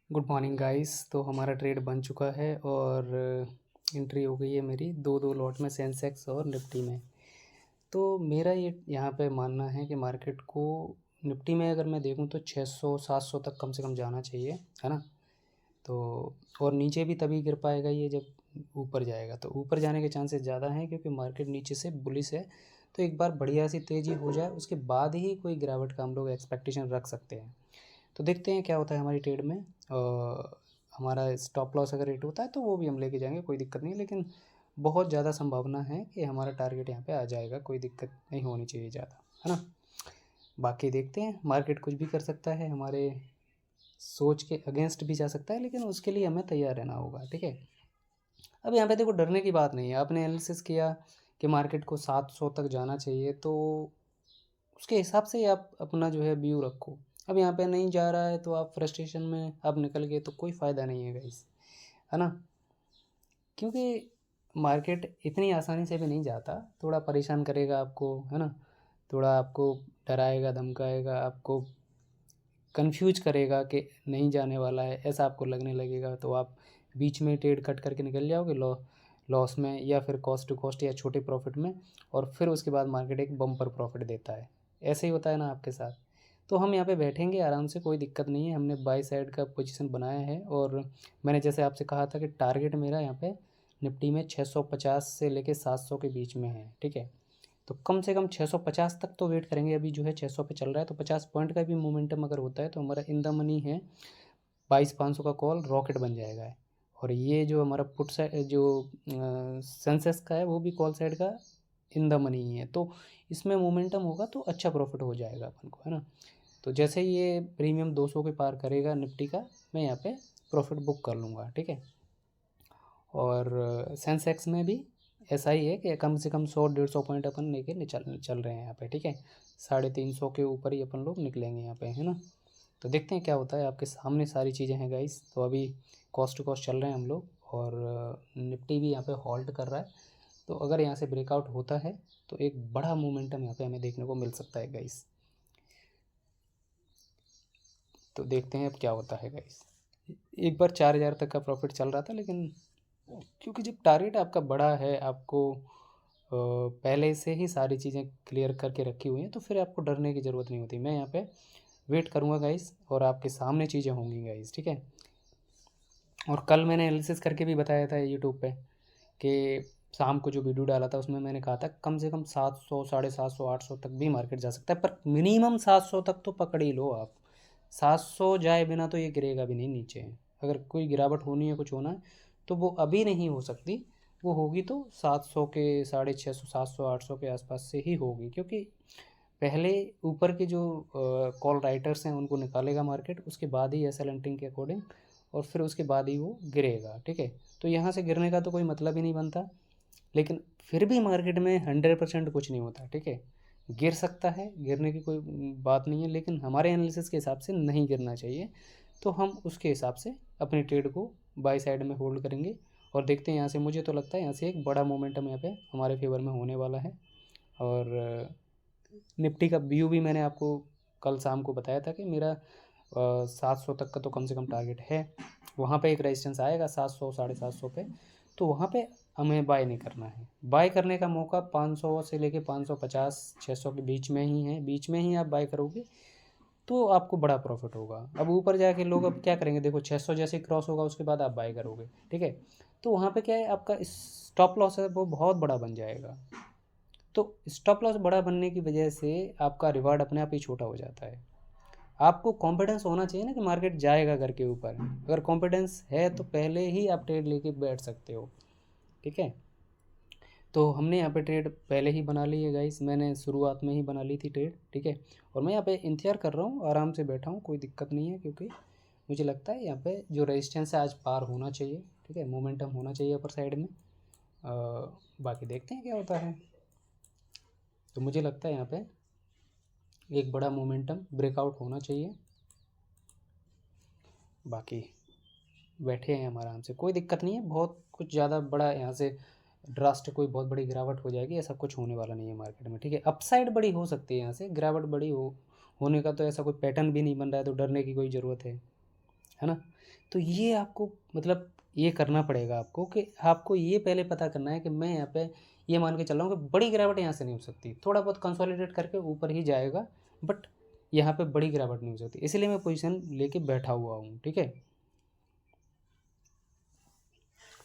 Good morning guys. तो हमारा trade बन चुका है और एंट्री हो गई है मेरी दो दो लॉट में, सेंसेक्स और निफ्टी में। तो मेरा ये यहाँ पे मानना है कि मार्केट को निफ्टी में अगर मैं देखूँ तो 600 700 तक कम से कम जाना चाहिए, है ना। तो और नीचे भी तभी गिर पाएगा ये जब ऊपर जाएगा। तो ऊपर जाने के चांसेस ज़्यादा हैं क्योंकि मार्केट नीचे से बुलिश है। तो एक बार बढ़िया सी तेज़ी हो जाए उसके बाद ही कोई गिरावट का हम लोग एक्सपेक्टेशन रख सकते हैं। तो देखते हैं क्या होता है हमारी ट्रेड में। हमारा स्टॉप लॉस अगर हिट होता है तो वो भी हम लेके जाएंगे, कोई दिक्कत नहीं। लेकिन बहुत ज़्यादा संभावना है कि हमारा टारगेट यहाँ पे आ जाएगा, कोई दिक्कत नहीं होनी चाहिए ज़्यादा, है ना। बाकी देखते हैं, मार्केट कुछ भी कर सकता है, हमारे सोच के अगेंस्ट भी जा सकता है, लेकिन उसके लिए हमें तैयार रहना होगा, ठीक है। अब यहाँ पे देखो, डरने की बात नहीं है। आपने एनालिसिस किया कि मार्केट को 700 तक जाना चाहिए, तो उसके हिसाब से ही आप अपना जो है व्यू रखो। अब यहाँ पे नहीं जा रहा है तो आप फ्रस्ट्रेशन में आप निकल गए तो कोई फ़ायदा नहीं है गाइस, है ना। क्योंकि मार्केट इतनी आसानी से भी नहीं जाता, थोड़ा परेशान करेगा आपको, है ना। थोड़ा आपको डराएगा, धमकाएगा, आपको कंफ्यूज करेगा कि नहीं जाने वाला है, ऐसा आपको लगने लगेगा। तो आप बीच में ट्रेड कट करके निकल जाओगे लॉस में, या फिर कॉस्ट टू कॉस्ट या छोटे प्रॉफिट में। और फिर उसके बाद मार्केट एक बम्पर प्रॉफिट देता है। ऐसे ही होता है ना आपके साथ। तो हम यहाँ पे बैठेंगे आराम से, कोई दिक्कत नहीं है। हमने बाई साइड का पोजीशन बनाया है और मैंने जैसे आपसे कहा था कि टारगेट मेरा यहाँ पे निफ्टी में 650 से लेके 700 के बीच में है, ठीक है। तो कम से कम 650 तक तो वेट करेंगे। अभी जो है 600 पे चल रहा है, तो 50 पॉइंट का भी मोमेंटम अगर होता है तो हमारा इन द मनी है। 22,500 का कॉल रॉकेट बन जाएगा है। और ये जो हमारा पुट साइड जो सेंसेक्स का है वो भी कॉल साइड का इन द मनी ही है। तो इसमें मोमेंटम होगा तो अच्छा प्रॉफिट हो जाएगा अपन को, है ना। तो जैसे ही ये प्रीमियम 200 के पार करेगा निफ्टी का, मैं यहाँ पे प्रॉफिट बुक कर लूँगा, ठीक है। और सेंसेक्स में भी ऐसा ही है कि कम से कम 100 150 पॉइंट अपन लेके चल चल रहे हैं यहाँ पे, ठीक है। 350 के ऊपर ही अपन लोग निकलेंगे यहाँ पे, है ना। तो देखते हैं क्या होता है। आपके सामने सारी चीज़ें हैं गाइस। तो अभी कॉस्ट टू कॉस्ट चल रहे हैं हम लोग, और निफ्टी भी यहाँ पे हॉल्ट कर रहा है। तो अगर यहाँ से ब्रेकआउट होता है तो एक बड़ा मोमेंटम यहाँ पे हमें देखने को मिल सकता है गाइस। तो देखते हैं अब क्या होता है गाइस। एक बार 4,000 तक का प्रॉफिट चल रहा था, लेकिन क्योंकि जब टारगेट आपका बड़ा है, आपको पहले से ही सारी चीज़ें क्लियर करके रखी हुई हैं, तो फिर आपको डरने की ज़रूरत नहीं होती। मैं यहाँ पे वेट करूँगा गाइस, और आपके सामने चीज़ें होंगी गाइस, ठीक है। और कल मैंने एनालिसिस करके भी बताया था यूट्यूब पे कि शाम को जो वीडियो डाला था उसमें मैंने कहा था कम से कम 700 750 800 तक भी मार्केट जा सकता है, पर मिनिमम 700 तक तो पकड़ ही लो आप। 700 जाए बिना तो ये गिरेगा भी नहीं नीचे। अगर कोई गिरावट होनी है, कुछ होना है, तो वो अभी नहीं हो सकती। वो होगी तो 700 के 650 700 800 के आसपास से ही होगी, क्योंकि पहले ऊपर के जो कॉल राइटर्स हैं उनको निकालेगा मार्केट, उसके बाद ही एस एल एंट्रिंग के अकॉर्डिंग, और फिर उसके बाद ही वो गिरेगा, ठीक है। तो यहाँ से गिरने का तो कोई मतलब ही नहीं बनता। लेकिन फिर भी मार्केट में 100% कुछ नहीं होता, ठीक है। गिर सकता है, गिरने की कोई बात नहीं है, लेकिन हमारे एनालिसिस के हिसाब से नहीं गिरना चाहिए। तो हम उसके हिसाब से अपनी ट्रेड को बाई साइड में होल्ड करेंगे। और देखते हैं यहाँ से, मुझे तो लगता है यहाँ से एक बड़ा मोमेंटम यहाँ पे हमारे फेवर में होने वाला है। और निफ्टी का व्यू भी मैंने आपको कल शाम को बताया था कि मेरा 700 तक का तो कम से कम टारगेट है। वहाँ पे एक रेजिस्टेंस आएगा 700 750 पे। तो वहाँ पे हमें बाय नहीं करना है। बाय करने का मौका 500 से लेके 550 600 के बीच में ही है। बीच में ही आप बाय करोगे तो आपको बड़ा प्रॉफिट होगा। अब ऊपर जाके लोग अब क्या करेंगे, देखो 600 जैसे क्रॉस होगा उसके बाद आप बाय करोगे, ठीक है। तो वहाँ पे क्या है, आपका स्टॉप लॉस है वो बहुत बड़ा बन जाएगा। तो स्टॉप लॉस बड़ा बनने की वजह से आपका रिवार्ड अपने आप ही छोटा हो जाता है। आपको कॉन्फिडेंस होना चाहिए ना कि मार्केट जाएगा करके ऊपर। अगर कॉन्फिडेंस है तो पहले ही आप ट्रेड लेके बैठ सकते हो, ठीक है। तो हमने यहाँ पे ट्रेड पहले ही बना ली है गाइस, मैंने शुरुआत में ही बना ली थी ट्रेड, ठीक है। और मैं यहाँ पे इंतज़ार कर रहा हूँ, आराम से बैठा हूँ, कोई दिक्कत नहीं है। क्योंकि मुझे लगता है यहाँ पे जो रेजिस्टेंस है आज पार होना चाहिए, ठीक है। मोमेंटम होना चाहिए अपर साइड में। बाकी देखते हैं क्या होता है। तो मुझे लगता है यहाँ पे एक बड़ा मोमेंटम ब्रेकआउट होना चाहिए। बाकी बैठे हैं हम आराम से, कोई दिक्कत नहीं है। बहुत कुछ ज़्यादा बड़ा यहाँ से ड्रास्ट कोई बहुत बड़ी गिरावट हो जाएगी, ऐसा कुछ होने वाला नहीं है मार्केट में, ठीक है। अपसाइड बड़ी हो सकती है यहाँ से, गिरावट बड़ी होने का तो ऐसा कोई पैटर्न भी नहीं बन रहा है, तो डरने की कोई ज़रूरत है। है ना। तो ये आपको मतलब ये करना पड़ेगा आपको कि आपको ये पहले पता करना है कि मैं यहाँ पे ये मान के चल रहा हूँ कि बड़ी गिरावट यहाँ से नहीं हो सकती, थोड़ा बहुत कंसोलिडेट करके ऊपर ही जाएगा, बट यहाँ पे बड़ी गिरावट नहीं हो सकती, इसलिए मैं पोजीशन लेके बैठा हुआ हूँ। ठीक है,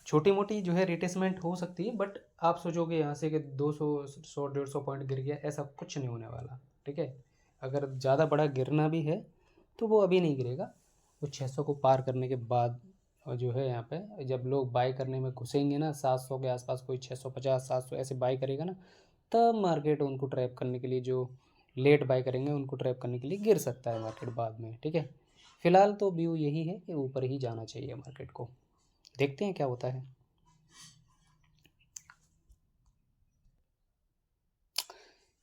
छोटी मोटी जो है रिट्रेसमेंट हो सकती है, बट आप सोचोगे यहाँ से कि 200 100 150 पॉइंट गिर गया, ऐसा कुछ नहीं होने वाला। ठीक है, अगर ज़्यादा बड़ा गिरना भी है तो वो अभी नहीं गिरेगा, वो 600 को पार करने के बाद जो है यहाँ पे जब लोग बाई करने में घुसेंगे ना, 700 के आसपास कोई 650 700 ऐसे बाई करेगा ना, तब मार्केट उनको ट्रैप करने के लिए, जो लेट बाई करेंगे उनको ट्रैप करने के लिए गिर सकता है मार्केट बाद में। ठीक है, फिलहाल तो व्यू यही है कि ऊपर ही जाना चाहिए मार्केट को, देखते हैं क्या होता है।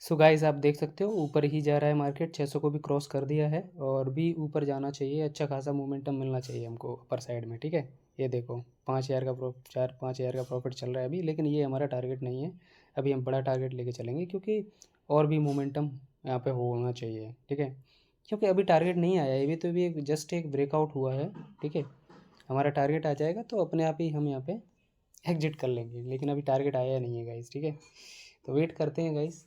सो गाइस आप देख सकते हो ऊपर ही जा रहा है मार्केट, 600 को भी क्रॉस कर दिया है और भी ऊपर जाना चाहिए, अच्छा खासा मोमेंटम मिलना चाहिए हमको अपर साइड में। ठीक है, ये देखो 5,000 का 4-5,000 का प्रॉफिट चल रहा है अभी, लेकिन ये हमारा टारगेट नहीं है। अभी हम बड़ा टारगेट लेके चलेंगे, क्योंकि और भी मोमेंटम यहाँ पे होना चाहिए। ठीक है, क्योंकि अभी टारगेट नहीं आया है, अभी तो भी जस्ट एक ब्रेकआउट हुआ है। ठीक है, हमारा टारगेट आ जाएगा तो अपने आप ही हम यहाँ पे एग्जिट कर लेंगे, लेकिन अभी टारगेट आया नहीं है गाइस। ठीक है, तो वेट करते हैं गाइस।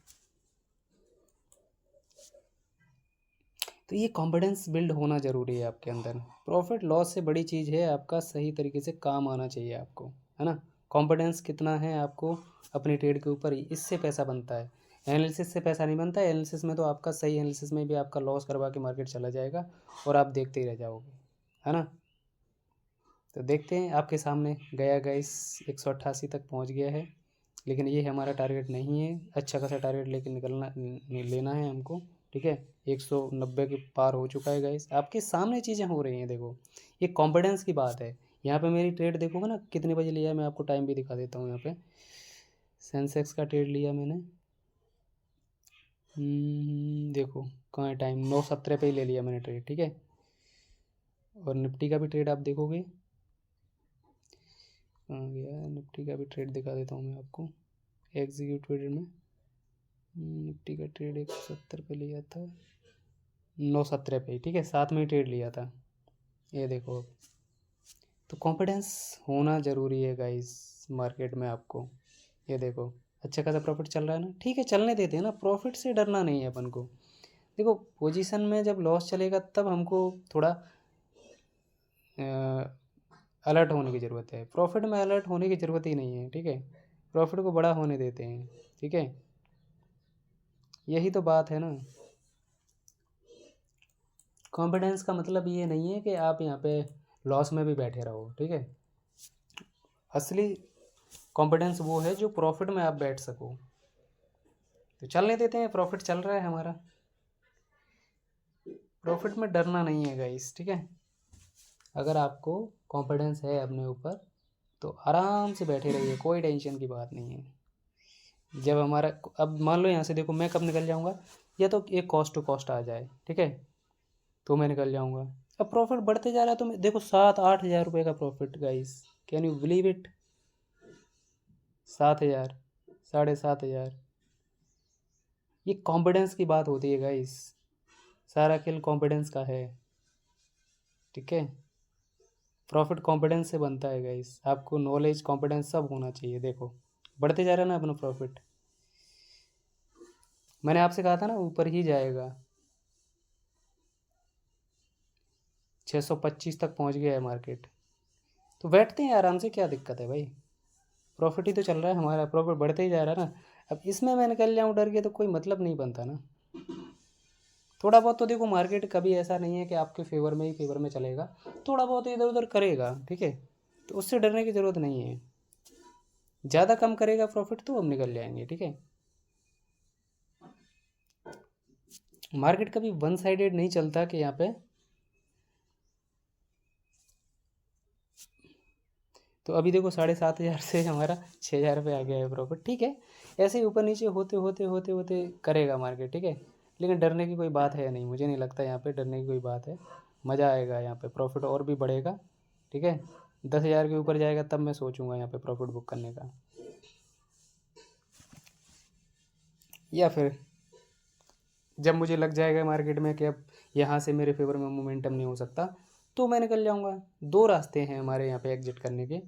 तो ये कॉन्फिडेंस बिल्ड होना ज़रूरी है आपके अंदर। प्रॉफिट लॉस से बड़ी चीज़ है आपका सही तरीके से काम आना चाहिए आपको, है ना। कॉन्फिडेंस कितना है आपको अपनी ट्रेड के ऊपर, इससे पैसा बनता है, एनालिसिस से पैसा नहीं बनता है। एनालिसिस में तो आपका सही एनालिसिस में भी आपका लॉस करवा के मार्केट चला जाएगा और आप देखते ही रह जाओगे, है ना। तो देखते हैं, आपके सामने गया गाइस 188 तक पहुंच गया है, लेकिन ये हमारा टारगेट नहीं है। अच्छा खासा टारगेट लेके निकलना लेना है हमको। ठीक है, 190 के पार हो चुका है गाइस, आपके सामने चीज़ें हो रही हैं देखो, ये कॉन्फिडेंस की बात है। यहाँ पे मेरी ट्रेड देखोगे ना कितने बजे लिया है, मैं आपको टाइम भी दिखा देता हूँ। यहाँ पे सेंसेक्स का ट्रेड लिया मैंने, देखो कहाँ है टाइम, 9:17 पे ही ले लिया मैंने ट्रेड। ठीक है, और निफ्टी का भी ट्रेड आप देखोगे, कहाँ गया निफ्टी का भी ट्रेड दिखा देता हूँ मैं आपको एग्जीक्यूटिव में। निफ्टी का ट्रेड 170 पे लिया था, 9:17 पे ही। ठीक है, साथ में ही ट्रेड लिया था, ये देखो। तो कॉन्फिडेंस होना ज़रूरी है गाइस मार्केट में आपको। ये देखो अच्छा खासा प्रॉफिट चल रहा है ना, ठीक है चलने देते हैं ना, प्रॉफिट से डरना नहीं है अपन को। देखो पोजीशन में जब लॉस चलेगा तब हमको थोड़ा अलर्ट होने की ज़रूरत है, प्रॉफिट में अलर्ट होने की ज़रूरत ही नहीं है। ठीक है, प्रॉफिट को बड़ा होने देते हैं। ठीक है, यही तो बात है ना। कॉन्फिडेंस का मतलब ये नहीं है कि आप यहाँ पे लॉस में भी बैठे रहो। ठीक है, असली कॉन्फिडेंस वो है जो प्रॉफिट में आप बैठ सको। तो चलने देते हैं, प्रॉफिट चल रहा है हमारा, प्रॉफिट में डरना नहीं है गाइस। ठीक है, अगर आपको कॉन्फिडेंस है अपने ऊपर तो आराम से बैठे रहिए, कोई टेंशन की बात नहीं है। जब हमारा, अब मान लो यहाँ से देखो मैं कब निकल जाऊँगा, या तो एक कॉस्ट टू कॉस्ट आ जाए, ठीक है, तो मैं निकल जाऊँगा। अब प्रॉफिट बढ़ते जा रहा है तो मैं देखो 7-8 हज़ार रुपये का profit guys, can you believe it. 7 हज़ार, 7,500, ये कॉन्फिडेंस की बात होती है गाइस, सारा खेल कॉन्फिडेंस का है। ठीक है, प्रॉफिट कॉन्फिडेंस से बनता है गाइस, आपको नॉलेज कॉन्फिडेंस सब होना चाहिए। देखो बढ़ते जा रहा है ना अपना प्रॉफिट, मैंने आपसे कहा था ना ऊपर ही जाएगा, 625 तक पहुंच गया है मार्केट। तो बैठते हैं आराम से, क्या दिक्कत है भाई, प्रॉफिट ही तो चल रहा है हमारा, प्रॉफिट बढ़ते ही जा रहा है ना। अब इसमें मैं निकल जाऊँ डर के तो कोई मतलब नहीं बनता ना। थोड़ा बहुत तो देखो मार्केट कभी ऐसा नहीं है कि आपके फेवर में ही फेवर में चलेगा, थोड़ा बहुत इधर उधर करेगा। ठीक है, तो उससे डरने की ज़रूरत नहीं है, ज़्यादा कम करेगा प्रॉफिट तो हम निकल जाएंगे। ठीक है, मार्केट कभी वन साइडेड नहीं चलता कि यहाँ पे, तो अभी देखो 7,500 से हमारा 6,000 पे आ गया है प्रॉफिट। ठीक है, ऐसे ही ऊपर नीचे होते होते होते होते करेगा मार्केट। ठीक है, लेकिन डरने की कोई बात है नहीं, मुझे नहीं लगता यहाँ पे डरने की कोई बात है, मज़ा आएगा यहाँ पे, प्रॉफिट और भी बढ़ेगा। ठीक है, 10,000 के ऊपर जाएगा तब मैं सोचूंगा यहाँ पे प्रॉफिट बुक करने का, या फिर जब मुझे लग जाएगा मार्केट में कि अब यहाँ से मेरे फेवर में मोमेंटम नहीं हो सकता, तो मैं निकल जाऊँगा। 2 रास्ते हैं हमारे यहाँ पे एग्ज़िट करने के।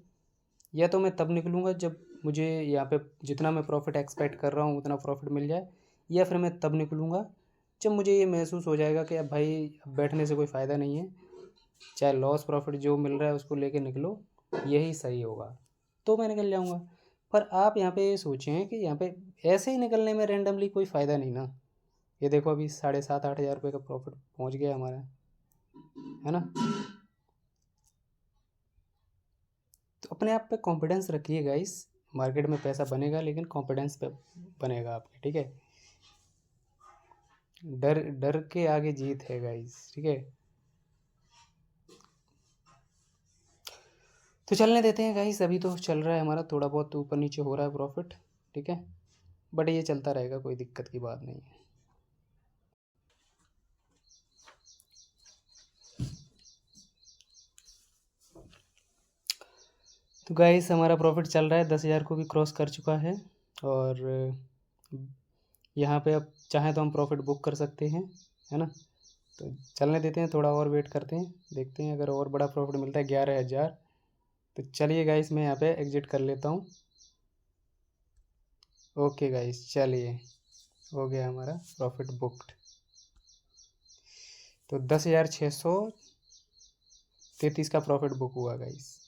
या तो मैं तब निकलूँगा जब मुझे यहाँ पे जितना मैं प्रॉफ़िट एक्सपेक्ट कर रहा हूँ उतना प्रॉफ़िट मिल जाए, या फिर मैं तब निकलूँगा जब मुझे ये महसूस हो जाएगा कि अब भाई अब बैठने से कोई फ़ायदा नहीं है, चाहे लॉस प्रॉफ़िट जो मिल रहा है उसको लेके निकलो, यही सही होगा, तो मैं निकल जाऊँगा। पर आप यहाँ पे ये सोचें कि यहाँ पे ऐसे ही निकलने में रैंडमली कोई फ़ायदा नहीं ना। ये देखो अभी 7,500-8,000 रुपये का प्रॉफ़िट पहुँच गया हमारा, है ना? तो अपने आप पे कॉन्फिडेंस रखिए गाइस। मार्केट में पैसा बनेगा लेकिन कॉन्फिडेंस पे बनेगा आपके, ठीक है? डर डर के आगे जीत है गाइस, ठीक है? तो चलने देते हैं गाइस, अभी तो चल रहा है हमारा, थोड़ा बहुत ऊपर नीचे हो रहा है प्रॉफिट, ठीक है? बट ये चलता रहेगा, कोई दिक्कत की बात नहीं है। तो गाइस हमारा प्रॉफिट चल रहा है, 10,000 को भी क्रॉस कर चुका है। और यहाँ पे अब चाहें तो हम प्रॉफिट बुक कर सकते हैं, है ना? तो चलने देते हैं, थोड़ा और वेट करते हैं, देखते हैं अगर और बड़ा प्रॉफिट मिलता है 11,000। तो चलिए गाइस मैं यहाँ पे एग्ज़िट कर लेता हूँ। ओके गाइस, चलिए हो गया हमारा प्रॉफिट बुक्ड। तो 10,633 का प्रॉफिट बुक हुआ गाइस।